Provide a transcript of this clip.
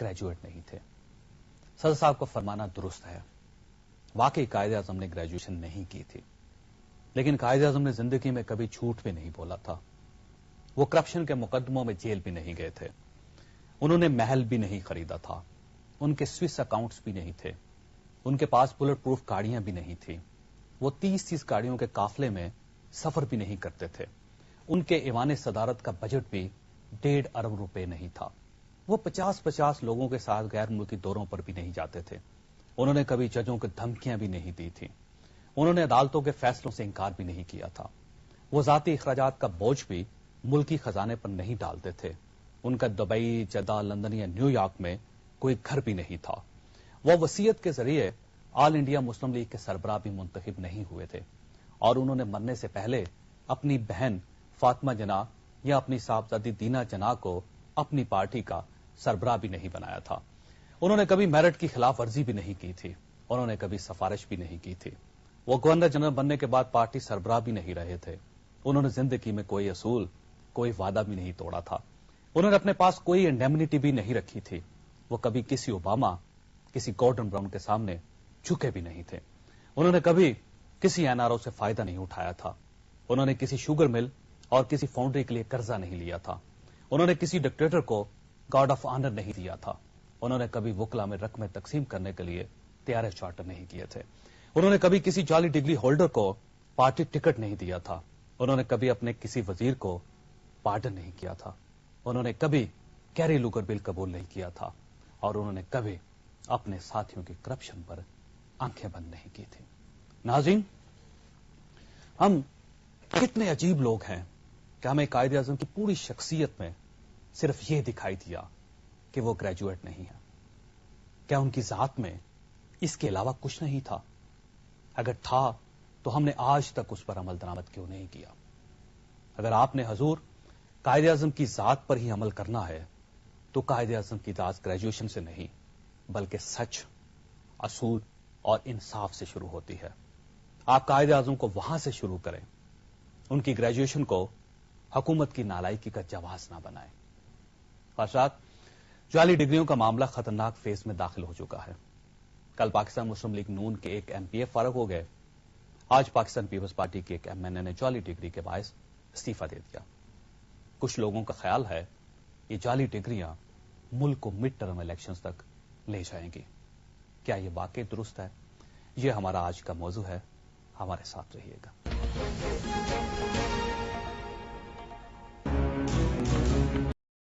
Graduate نہیں تھے۔ صدر صاحب کا فرمانا درست ہے، واقعی قائد اعظم نے گریجویشن نہیں کی تھی، لیکن قائد اعظم نے زندگی میں کبھی جھوٹ بھی نہیں بولا تھا۔ وہ کرپشن کے مقدموں میں جیل بھی نہیں گئے تھے، انہوں نے محل بھی نہیں خریدا تھا، ان کے سوئس اکاؤنٹس بھی نہیں تھے، ان کے پاس بلٹ پروف گاڑیاں بھی نہیں تھیں، وہ 30 گاڑیوں کے قافلے میں سفر بھی نہیں کرتے تھے، ان کے ایوان صدارت کا بجٹ بھی 1.5 ارب روپے نہیں تھا، وہ 50 لوگوں کے ساتھ غیر ملکی دوروں پر بھی نہیں جاتے تھے، انہوں نے کبھی ججوں کو دھمکیاں بھی نہیں دی تھی، انہوں نے عدالتوں کے فیصلوں سے انکار بھی نہیں کیا تھا، وہ ذاتی اخراجات کا بوجھ بھی ملکی خزانے پر نہیں ڈالتے تھے، ان کا دبئی، جدہ، لندن یا نیو یارک میں کوئی گھر بھی نہیں تھا، وہ وصیت کے ذریعے آل انڈیا مسلم لیگ کے سربراہ بھی منتخب نہیں ہوئے تھے، اور انہوں نے مرنے سے پہلے اپنی بہن فاطمہ جناح یا اپنی صاحبزادی دینا جناح کو اپنی پارٹی کا سربراہ بھی نہیں بنایا تھا، انہوں نے کبھی میرٹ کی خلاف ورزی بھی نہیں کی تھی، انہوں نے کبھی سفارش بھی نہیں کی تھی، وہ گورنر جنرل بننے کے بعد پارٹی سربراہ بھی نہیں رہے تھے، انہوں نے زندگی میں کوئی اصول، کوئی وعدہ بھی نہیں توڑا تھا، انہوں نے اپنے پاس کوئی انڈیمنیٹی بھی نہیں رکھی تھی، وہ کبھی کسی اوباما، کسی گورڈن براؤن کے سامنے جھکے بھی نہیں تھے، انہوں نے کبھی کسی این آر او سے فائدہ نہیں اٹھایا تھا، انہوں نے کسی شوگر مل اور کسی فاؤنڈری کے لیے قرضہ نہیں لیا تھا، انہوں نے کسی ڈکٹیٹر کو گارڈ آف آنر نہیں دیا تھا، انہوں نے کبھی وکلا میں رقمیں تقسیم کرنے کے لیے طیارے چارٹر نہیں کیے تھے، انہوں نے کبھی کسی جعلی ڈگری ہولڈر کو پارٹی ٹکٹ نہیں دیا تھا، انہوں نے کبھی اپنے کسی وزیر کو پارڈن نہیں کیا تھا، انہوں نے کبھی کیری لوگر بل قبول نہیں کیا تھا، اور انہوں نے کبھی اپنے ساتھیوں کی کرپشن پر آنکھیں بند نہیں کی تھی۔ ناظرین، ہم کتنے عجیب لوگ ہیں کہ ہمیں قائد اعظم کی پوری شخصیت میں صرف یہ دکھائی دیا کہ وہ گریجویٹ نہیں ہے، کیا ان کی ذات میں اس کے علاوہ کچھ نہیں تھا؟ اگر تھا تو ہم نے آج تک اس پر عمل درآمد کیوں نہیں کیا؟ اگر آپ نے حضور قائد اعظم کی ذات پر ہی عمل کرنا ہے تو قائد اعظم کی ذات گریجویشن سے نہیں بلکہ سچ، اصول اور انصاف سے شروع ہوتی ہے۔ آپ قائد اعظم کو وہاں سے شروع کریں، ان کی گریجویشن کو حکومت کی نالائکی کا جواز نہ بنائیں۔ خواہشات، جعلی ڈگریوں کا معاملہ خطرناک فیز میں داخل ہو چکا ہے۔ کل پاکستان مسلم لیگ نون کے ایک ایم پی اے فارغ ہو گئے، آج پاکستان پیپلز پارٹی کے ایک ایم این اے نے جعلی ڈگری کے باعث استعفی دے دیا۔ کچھ لوگوں کا خیال ہے یہ جعلی ڈگریاں ملک کو مڈ ٹرم الیکشنز تک لے جائیں گی۔ کیا یہ واقعی درست ہے؟ یہ ہمارا آج کا موضوع ہے، ہمارے ساتھ رہیے گا۔